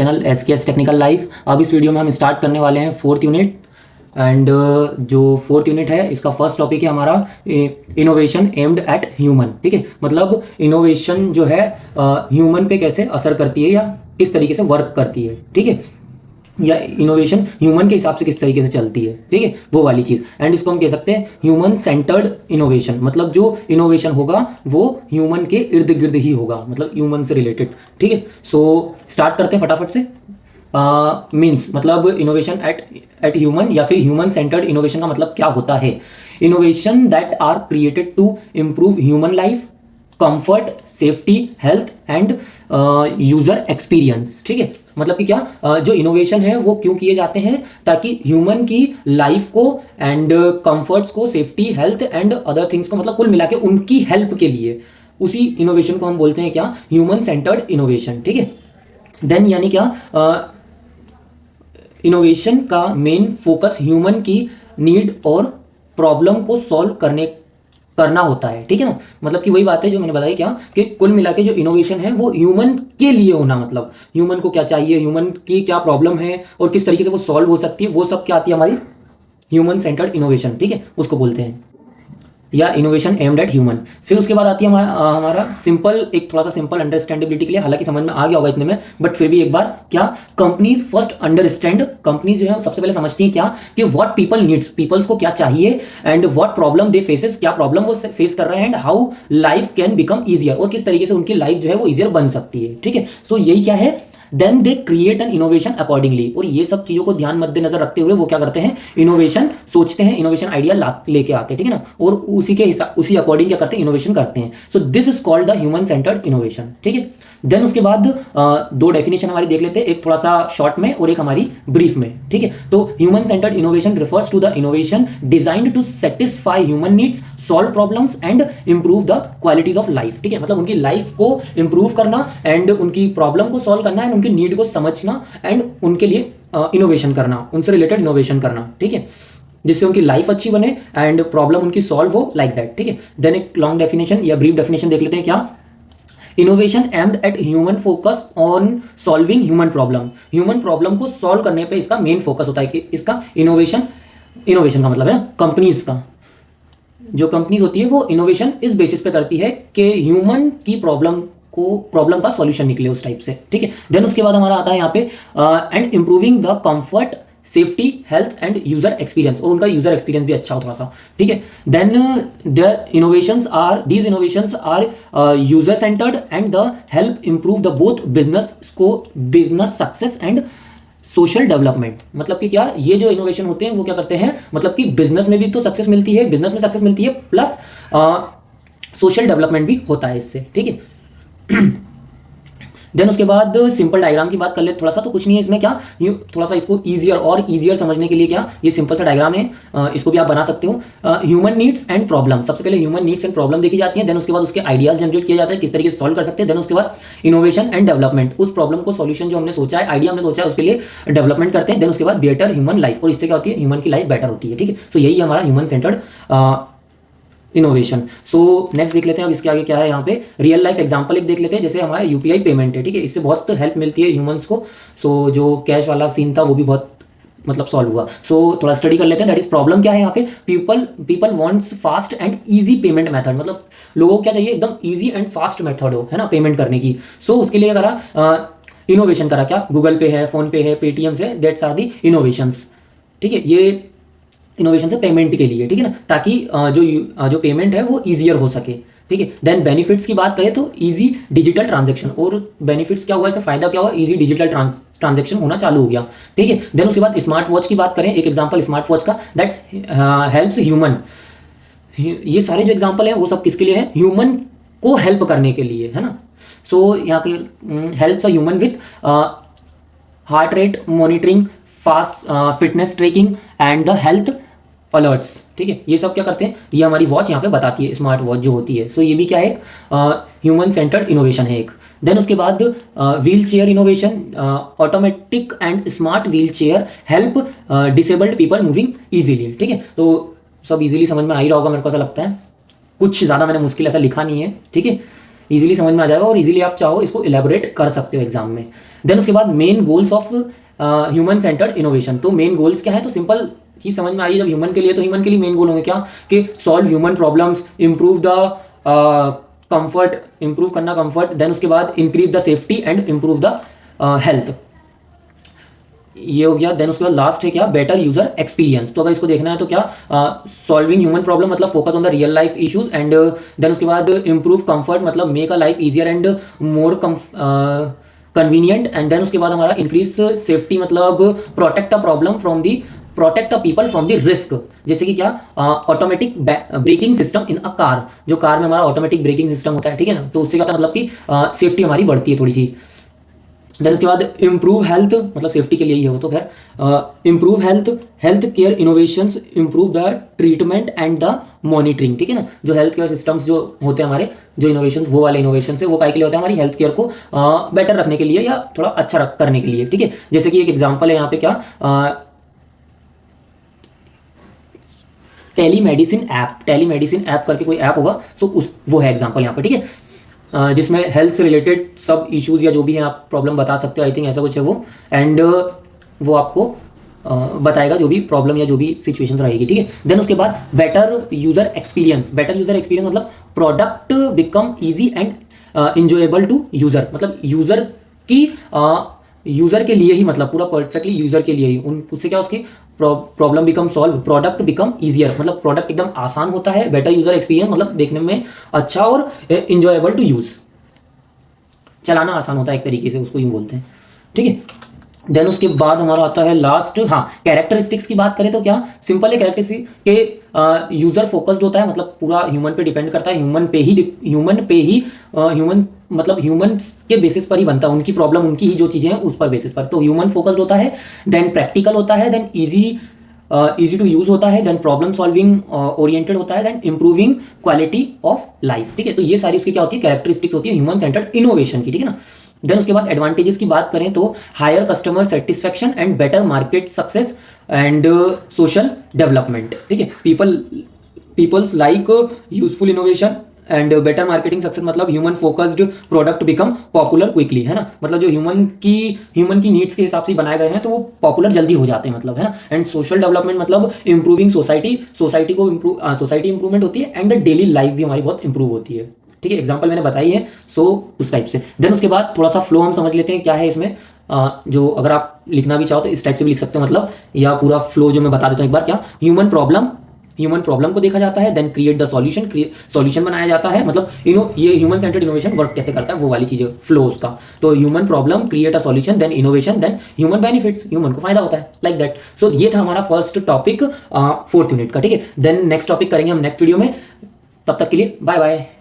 Channel SKS technical life. अब इस video में हम स्टार्ट करने वाले हैं फोर्थ यूनिट। एंड जो फोर्थ यूनिट है इसका फर्स्ट टॉपिक है हमारा इनोवेशन एम्ड एट ह्यूमन। ठीक है, मतलब इनोवेशन जो है ह्यूमन पे कैसे असर करती है या किस तरीके से वर्क करती है। ठीक है, या इनोवेशन ह्यूमन के हिसाब से किस तरीके से चलती है। ठीक है, वो वाली चीज़। एंड इसको हम कह सकते हैं ह्यूमन सेंटर्ड इनोवेशन, मतलब जो इनोवेशन होगा वो ह्यूमन के इर्द गिर्द ही होगा, मतलब ह्यूमन से रिलेटेड। ठीक है, सो स्टार्ट करते हैं फटाफट से। मीन्स मतलब इनोवेशन एट ह्यूमन या फिर ह्यूमन सेंटर्ड इनोवेशन का मतलब क्या होता है। Innovation that are created to improve human life, comfort, safety, health and user experience. ठीक है, मतलब कि क्या जो इनोवेशन है वो क्यों किए जाते हैं, ताकि ह्यूमन की लाइफ को एंड कंफर्ट्स को, safety, health and other things को, मतलब कुल मिला के उनकी हेल्प के लिए, उसी इनोवेशन को हम बोलते हैं क्या, ह्यूमन सेंटर्ड इनोवेशन। ठीक है, देन यानी क्या, इनोवेशन का मेन फोकस ह्यूमन की नीड और प्रॉब्लम को सॉल्व करना होता है। ठीक है ना, मतलब कि वही बात है जो मैंने बताई क्या, कि कुल मिला के जो इनोवेशन है वो ह्यूमन के लिए होना, मतलब ह्यूमन को क्या चाहिए, ह्यूमन की क्या प्रॉब्लम है और किस तरीके से वो सॉल्व हो सकती है, वो सब क्या आती है हमारी ह्यूमन सेंटर्ड इनोवेशन। ठीक है, उसको बोलते हैं, या इनोवेशन एम्ड एट ह्यूमन। फिर उसके बाद आती है हमारा सिंपल, एक थोड़ा सा सिंपल अंडरस्टैंडेबिलिटी के लिए, हालांकि समझ में आ गया होगा इतने में, बट फिर भी एक बार क्या, कंपनीज फर्स्ट अंडरस्टैंड, कंपनीज जो है सबसे पहले समझती हैं क्या, कि व्हाट पीपल नीड्स, पीपल्स को क्या चाहिए, and what problem they faces, क्या प्रॉब्लम वो फेस कर रहे हैं, and how life can become easier, और किस तरीके से उनकी लाइफ जो है वो ईजियर बन सकती है। ठीक है, सो यही क्या है, then they create an innovation accordingly. और ये सब चीजों को ध्यान मद्देनजर रखते हुए वो क्या करते हैं, इनोवेशन सोचते हैं, इनोवेशन आइडिया लेके आते हैं। ठीक है ना, और उसी के हिसाब, उसी अकॉर्डिंग क्या करते हैं, इनोवेशन करते हैं। So this is called the human centred innovation. ठीक है, देन उसके बाद दो डेफिनेशन हमारी देख लेते हैं, एक थोड़ा सा शॉर्ट में और एक हमारी ब्रीफ में। ठीक है, तो human centred innovation refers to the innovation designed to satisfy human needs, solve problems and improve the qualities of life. ठीक है, मतलब उनकी लाइफ को इंप्रूव करना एंड उनकी प्रॉब्लम को सॉल्व करना एंड उनकी नीड को समझना एंड उनके लिए इनोवेशन करना, उनसे रिलेटेड इनोवेशन करना। ठीक है, जिससे उनकी लाइफ अच्छी बने एंड प्रॉब्लम उनकी सॉल्व हो, लाइक दैट। ठीक है, देन एक लॉन्ग डेफिनेशन या ब्रीफ डेफिनेशन देख लेते हैं क्या, innovation aimed at human focus on solving human problem. Human problem को सॉल्व करने पे इसका मेन फोकस होता है, कि इसका इनोवेशन, इनोवेशन का मतलब है कंपनीज का, जो कंपनीज होती है वो इनोवेशन इस बेसिस पे करती है कि ह्यूमन की प्रॉब्लम का सॉल्यूशन निकले उस टाइप से। ठीक है, देन उसके बाद हमारा आता है यहाँ पे and improving the comfort, safety, health and user experience, और उनका यूजर एक्सपीरियंस भी अच्छा हो थोड़ा सा। ठीक है, then their innovations are, these innovations are user centred and the help improve the both business success and social development. मतलब कि क्या, ये जो इनोवेशन होते हैं वो क्या करते हैं, मतलब कि बिजनेस में भी तो सक्सेस मिलती है, बिजनेस में सक्सेस मिलती है, प्लस सोशल डेवलपमेंट भी होता है इससे। ठीक है, देन उसके बाद सिंपल डायग्राम की बात कर ले थोड़ा सा, तो कुछ नहीं है इसमें क्या, ये थोड़ा सा इसको ईजियर समझने के लिए क्या, ये सिंपल सा डायग्राम है, इसको भी आप बना सकते हो। ह्यूमन नीड्स एंड प्रॉब्लम, सबसे पहले ह्यूमन नीड्स एंड प्रॉब्लम देखी जाती है, देन उसके बाद उसके आइडियाज जनरेट किए जाते हैं, किस तरीके से सॉल्व कर सकते हैं, देन उसके बाद इनोवेशन एंड डेवलपमेंट, उस प्रॉब्लम को सॉल्यूशन जो हमने सोचा है, आइडिया हमने सोचा है, उसके लिए डेवलपमेंट करते हैं, देन उसके बाद बेटर ह्यूमन लाइफ, और इससे क्या होती है, ह्यूमन की लाइफ बेटर होती है। ठीक है, सो यही हमारा human centred innovation. So next देख लेते हैं अब इसके आगे क्या है, यहाँ पे रियल लाइफ एग्जांपल एक देख लेते हैं, जैसे हमारा यूपीआई पेमेंट है। ठीक है, इससे बहुत हेल्प मिलती है ह्यूमंस को। सो जो कैश वाला सीन था वो भी बहुत मतलब सॉल्व हुआ। सो थोड़ा स्टडी कर लेते हैं, दैट इज प्रॉब्लम क्या है यहाँ पे, people wants fast and easy payment method, मतलब लोगों को क्या चाहिए, एकदम इजी एंड फास्ट मेथड हो, है ना, पेमेंट करने की। सो उसके लिए करा इनोवेशन करा क्या, गूगल पे है, फोन पे है, पेटीएम से, दैट्स आर दी इनोवेशंस। ठीक है, ये इनोवेशन से पेमेंट के लिए। ठीक है ना, ताकि जो पेमेंट है वो ईजियर हो सके। ठीक है, देन बेनिफिट्स की बात करें तो इजी डिजिटल ट्रांजैक्शन, और बेनिफिट्स क्या हुआ, इससे फायदा क्या हुआ, इजी डिजिटल ट्रांजैक्शन होना चालू हो गया। ठीक है, देन उसके बाद स्मार्ट वॉच की बात करें, एक एग्जांपल स्मार्ट वॉच का, दैट्स हेल्प्स ह्यूमन। ये सारे जो एग्जांपल हैं वो सब किसके लिए है, ह्यूमन को हेल्प करने के लिए, है ना। सो यहाँ के helps a human with heart rate monitoring, fast fitness tracking and the health alerts. ठीक है, ये सब क्या करते हैं, ये हमारी वॉच यहाँ पे बताती है, स्मार्ट वॉच जो होती है। सो ये भी क्या है, एक ह्यूमन सेंटर्ड इनोवेशन है एक। देन उसके बाद wheel chair innovation, automatic and smart wheel chair help disabled people moving easily. ठीक है, तो सब इजीली समझ में आ ही रहा होगा मेरे को ऐसा लगता है, कुछ ज़्यादा मैंने मुश्किल ऐसा लिखा नहीं है। ठीक है, इजीली समझ में आ जाएगा और इजीली आप चाहो इसको इलेबोरेट कर सकते हो एग्जाम में। देन उसके बाद main goals of human centred innovation. तो मेन गोल्स क्या है, तो सिंपल चीज समझ में आई जब ह्यूमन के लिए, तो ह्यूमन के लिए मेन गोल होंगे क्या कि solve human problems, improve the comfort, improve करना कंफर्ट, देन उसके बाद increase the safety and improve the health, ये हो गया। देन उसके बाद लास्ट है क्या, बेटर यूजर एक्सपीरियंस। तो अगर इसको देखना है तो क्या, सॉल्विंग ह्यूमन प्रॉब्लम मतलब focus on the real life issues, and then उसके बाद इम्प्रूव कंफर्ट मतलब make a life easier and more convenient, and then उसके बाद हमारा इंक्रीज सेफ्टी मतलब protect a problem from the, protect a people from the risk. जैसे कि क्या, automatic braking system in a car, जो कार में हमारा ऑटोमेटिक ब्रेकिंग सिस्टम होता है, ठीक है ना, तो उससे क्या होता है मतलब कि सेफ्टी हमारी बढ़ती है थोड़ी सी। देन उसके बाद इम्प्रूव हेल्थ मतलब सेफ्टी के लिए ही है वो तो खैर, improve health, health care innovations, improve the treatment and the monitoring, ठीक है ना। जो हेल्थ केयर सिस्टम्स जो होते हैं हमारे, जो इनोवेशन, वो वाले इनोवेशन है वो काय के लिए होते हैं, हमारी हेल्थ केयर को बेटर रखने के लिए या थोड़ा अच्छा करने के लिए, ठीक है। जैसे कि एक एग्जाम्पल है यहाँ पे क्या, टेलीमेडिसिन ऐप करके कोई ऐप होगा, सो उस वो है एग्जाम्पल यहाँ पे, ठीक है, जिसमें हेल्थ से रिलेटेड सब इश्यूज या जो भी है आप प्रॉब्लम बता सकते हो, आई थिंक ऐसा कुछ है वो, एंड वो आपको बताएगा जो भी प्रॉब्लम या जो भी सिचुएशन रहेगी, ठीक है। देन उसके बाद better user experience, better user experience मतलब product become easy and enjoyable to user, मतलब यूजर की यूजर के लिए ही, मतलब पूरा परफेक्टली यूजर के लिए ही, उन उससे क्या, उसकी problem become solve, product become easier मतलब प्रोडक्ट एकदम आसान होता है, बेटर यूजर एक्सपीरियंस मतलब देखने में अच्छा और इंजॉयबल टू यूज, चलाना आसान होता है एक तरीके से, उसको यूं बोलते हैं, ठीक है। देन उसके बाद हमारा आता है लास्ट, हाँ, कैरेक्टरिस्टिक्स की बात करें तो क्या सिंपल है, कैरेक्टरिस्टिक के यूजर फोकस्ड होता है, मतलब पूरा ह्यूमन पे डिपेंड करता है, ह्यूमन मतलब ह्यूमन के बेसिस पर ही बनता है, उनकी प्रॉब्लम, उनकी ही जो चीजें हैं उस पर बेसिस पर, तो ह्यूमन फोकस्ड होता है, देन प्रैक्टिकल होता है, देन इजी टू यूज होता है, देन प्रॉब्लम सॉल्विंग ओरिएंटेड होता है, then improving quality of life, ठीक है। तो ये सारी उसकी क्या होती है, कैरेक्टरिस्टिक्स होती है ह्यूमन सेंटर्ड इनोवेशन की, ठीक है ना। देन उसके बाद एडवांटेजेस की बात करें तो higher customer satisfaction and better market success and social development, ठीक है। Peoples like useful innovation and better marketing success मतलब human focused product become popular quickly, है ना, मतलब जो ह्यूमन की नीड्स के हिसाब से बनाए गए हैं तो वो पॉपुलर जल्दी हो जाते हैं, मतलब, है ना। एंड सोशल डेवलपमेंट मतलब इंप्रूविंग सोसाइटी को सोसाइटी इंप्रूवमेंट होती है, एंड द डेली लाइफ भी हमारी बहुत इंप्रूव होती है, ठीक है। एग्जाम्पल मैंने बताई है, सो उस टाइप से। देन उसके बाद थोड़ा सा फ्लो हम समझ लेते हैं क्या है इसमें, जो अगर आप लिखना भी चाहो तो इस टाइप से भी लिख सकते हो, मतलब, या पूरा फ्लो जो मैं बता देता हूँ एक बार, क्या, ह्यूमन प्रॉब्लम को देखा जाता है, देन क्रिएट द सॉल्यूशन बनाया जाता है, मतलब ये ह्यूमन सेंटर्ड इनोवेशन वर्क कैसे करता है वो वाली चीजें, फ्लो उसका, तो human problem, create a solution, then innovation, then human benefits, human को फायदा होता है, लाइक दैट। सो ये था हमारा फर्स्ट टॉपिक 4th यूनिट का, ठीक है। देन नेक्स्ट टॉपिक करेंगे हम नेक्स्ट वीडियो में, तब तक के लिए बाय बाय।